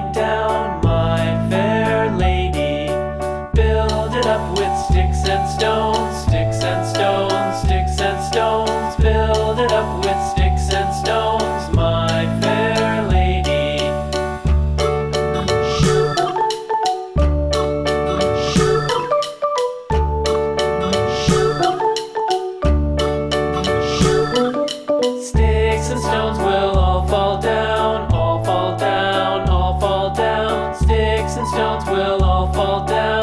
falling down, my fair lady. Build it up with sticks and stones, sticks and stones, sticks and stones. Build it up with sticks and stones, my fair lady. Sticks and stones will all fall down, all fall down, all fall down. Sticks and stones will all fall down.